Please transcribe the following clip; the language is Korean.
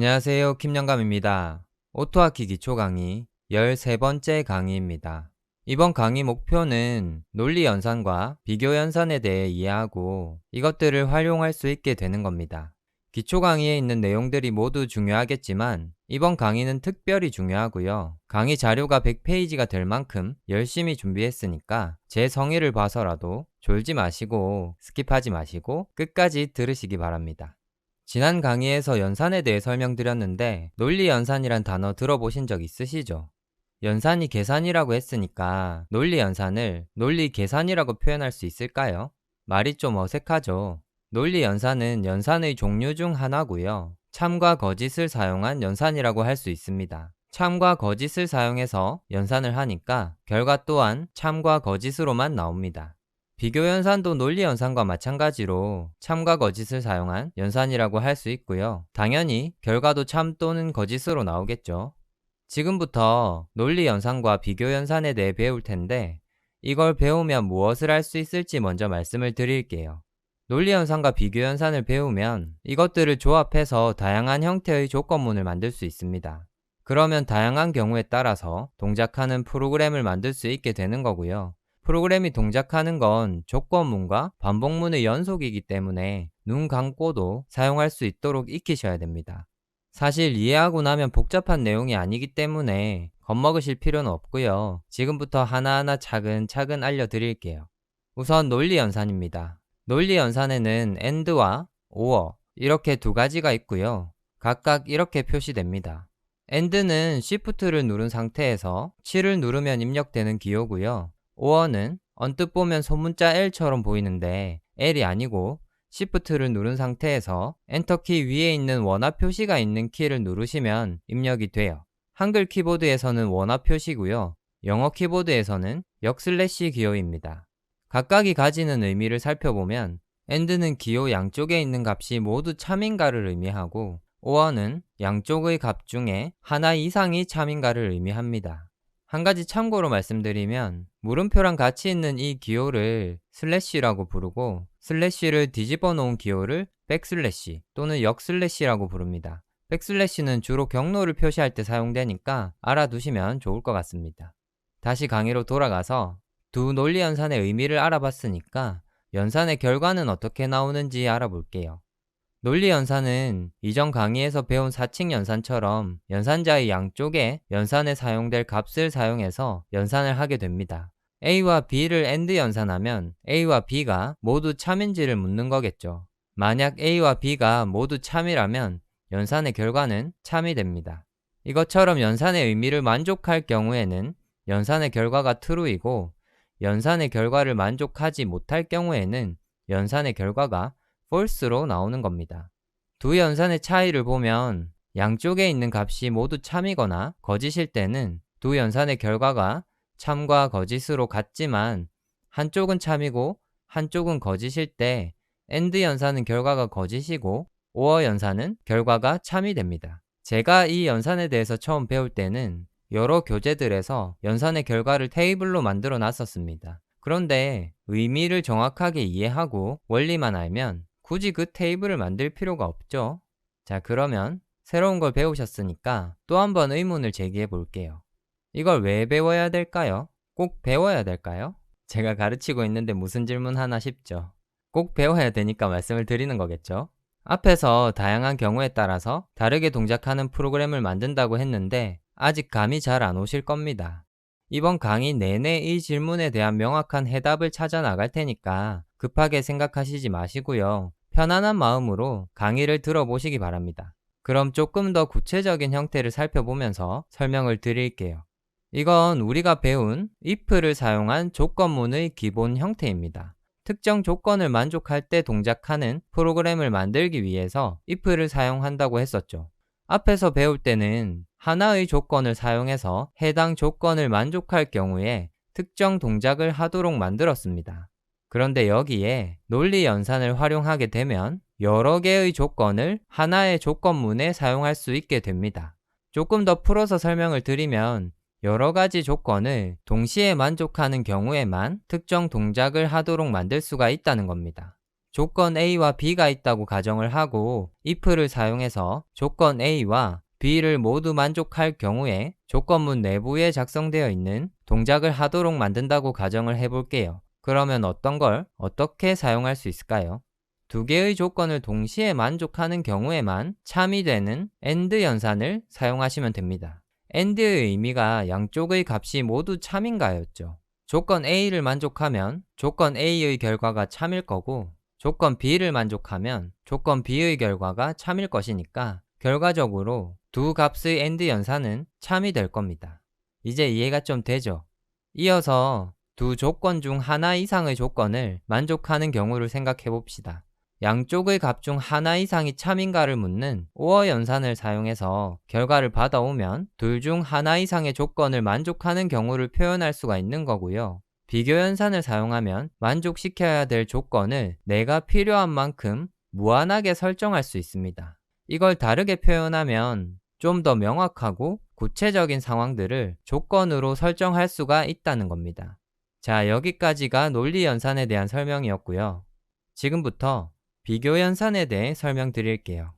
안녕하세요. 김영감입니다. 오토하키 기초 강의 13번째 강의입니다. 이번 강의 목표는 논리 연산과 비교 연산에 대해 이해하고 이것들을 활용할 수 있게 되는 겁니다. 기초 강의에 있는 내용들이 모두 중요하겠지만 이번 강의는 특별히 중요하고요. 강의 자료가 100페이지가 될 만큼 열심히 준비했으니까 제 성의를 봐서라도 졸지 마시고 스킵하지 마시고 끝까지 들으시기 바랍니다. 지난 강의에서 연산에 대해 설명드렸는데 논리 연산이란 단어 들어보신 적 있으시죠? 연산이 계산이라고 했으니까 논리 연산을 논리 계산이라고 표현할 수 있을까요? 말이 좀 어색하죠? 논리 연산은 연산의 종류 중 하나고요. 참과 거짓을 사용한 연산이라고 할 수 있습니다. 참과 거짓을 사용해서 연산을 하니까 결과 또한 참과 거짓으로만 나옵니다. 비교 연산도 논리 연산과 마찬가지로 참과 거짓을 사용한 연산이라고 할 수 있고요. 당연히 결과도 참 또는 거짓으로 나오겠죠. 지금부터 논리 연산과 비교 연산에 대해 배울 텐데 이걸 배우면 무엇을 할 수 있을지 먼저 말씀을 드릴게요. 논리 연산과 비교 연산을 배우면 이것들을 조합해서 다양한 형태의 조건문을 만들 수 있습니다. 그러면 다양한 경우에 따라서 동작하는 프로그램을 만들 수 있게 되는 거고요. 프로그램이 동작하는 건 조건문과 반복문의 연속이기 때문에 눈 감고도 사용할 수 있도록 익히셔야 됩니다. 사실 이해하고 나면 복잡한 내용이 아니기 때문에 겁먹으실 필요는 없고요. 지금부터 하나하나 차근차근 알려드릴게요. 우선 논리 연산입니다. 논리 연산에는 AND와 OR 이렇게 두 가지가 있고요. 각각 이렇게 표시됩니다. AND는 Shift를 누른 상태에서 7을 누르면 입력되는 기호고요. OR는 언뜻 보면 소문자 L처럼 보이는데 L이 아니고 Shift를 누른 상태에서 엔터키 위에 있는 원화 표시가 있는 키를 누르시면 입력이 돼요. 한글 키보드에서는 원화 표시고요. 영어 키보드에서는 역슬래시 기호입니다. 각각이 가지는 의미를 살펴보면 AND는 기호 양쪽에 있는 값이 모두 참인가를 의미하고 OR는 양쪽의 값 중에 하나 이상이 참인가를 의미합니다. 한 가지 참고로 말씀드리면 물음표랑 같이 있는 이 기호를 슬래시라고 부르고 슬래시를 뒤집어 놓은 기호를 백슬래시 또는 역슬래시라고 부릅니다. 백슬래시는 주로 경로를 표시할 때 사용되니까 알아두시면 좋을 것 같습니다. 다시 강의로 돌아가서 두 논리 연산의 의미를 알아봤으니까 연산의 결과는 어떻게 나오는지 알아볼게요. 논리 연산은 이전 강의에서 배운 사칙 연산처럼 연산자의 양쪽에 연산에 사용될 값을 사용해서 연산을 하게 됩니다. A와 B를 AND 연산하면 A와 B가 모두 참인지를 묻는 거겠죠. 만약 A와 B가 모두 참이라면 연산의 결과는 참이 됩니다. 이것처럼 연산의 의미를 만족할 경우에는 연산의 결과가 true이고 연산의 결과를 만족하지 못할 경우에는 연산의 결과가 false로 나오는 겁니다. 두 연산의 차이를 보면 양쪽에 있는 값이 모두 참이거나 거짓일 때는 두 연산의 결과가 참과 거짓으로 같지만 한쪽은 참이고 한쪽은 거짓일 때 AND 연산은 결과가 거짓이고 OR 연산은 결과가 참이 됩니다. 제가 이 연산에 대해서 처음 배울 때는 여러 교재들에서 연산의 결과를 테이블로 만들어 놨었습니다. 그런데 의미를 정확하게 이해하고 원리만 알면 굳이 그 테이블을 만들 필요가 없죠. 자, 그러면 새로운 걸 배우셨으니까 또 한번 의문을 제기해 볼게요. 이걸 왜 배워야 될까요? 꼭 배워야 될까요? 제가 가르치고 있는데 무슨 질문 하나 싶죠. 꼭 배워야 되니까 말씀을 드리는 거겠죠. 앞에서 다양한 경우에 따라서 다르게 동작하는 프로그램을 만든다고 했는데 아직 감이 잘 안 오실 겁니다. 이번 강의 내내 이 질문에 대한 명확한 해답을 찾아 나갈 테니까 급하게 생각하시지 마시고요. 편안한 마음으로 강의를 들어보시기 바랍니다. 그럼 조금 더 구체적인 형태를 살펴보면서 설명을 드릴게요. 이건 우리가 배운 if를 사용한 조건문의 기본 형태입니다. 특정 조건을 만족할 때 동작하는 프로그램을 만들기 위해서 if를 사용한다고 했었죠. 앞에서 배울 때는 하나의 조건을 사용해서 해당 조건을 만족할 경우에 특정 동작을 하도록 만들었습니다. 그런데 여기에 논리 연산을 활용하게 되면 여러 개의 조건을 하나의 조건문에 사용할 수 있게 됩니다. 조금 더 풀어서 설명을 드리면 여러 가지 조건을 동시에 만족하는 경우에만 특정 동작을 하도록 만들 수가 있다는 겁니다. 조건 A와 B가 있다고 가정을 하고 if를 사용해서 조건 A와 B를 모두 만족할 경우에 조건문 내부에 작성되어 있는 동작을 하도록 만든다고 가정을 해볼게요. 그러면 어떤 걸 어떻게 사용할 수 있을까요? 두 개의 조건을 동시에 만족하는 경우에만 참이 되는 AND 연산을 사용하시면 됩니다. AND의 의미가 양쪽의 값이 모두 참인가였죠. 조건 A를 만족하면 조건 A의 결과가 참일 거고 조건 B를 만족하면 조건 B의 결과가 참일 것이니까 결과적으로 두 값의 AND 연산은 참이 될 겁니다. 이제 이해가 좀 되죠? 이어서 두 조건 중 하나 이상의 조건을 만족하는 경우를 생각해 봅시다. 양쪽의 값 중 하나 이상이 참인가를 묻는 OR 연산을 사용해서 결과를 받아오면 둘 중 하나 이상의 조건을 만족하는 경우를 표현할 수가 있는 거고요. 비교 연산을 사용하면 만족시켜야 될 조건을 내가 필요한 만큼 무한하게 설정할 수 있습니다. 이걸 다르게 표현하면 좀 더 명확하고 구체적인 상황들을 조건으로 설정할 수가 있다는 겁니다. 자, 여기까지가 논리 연산에 대한 설명이었고요. 지금부터 비교 연산에 대해 설명드릴게요.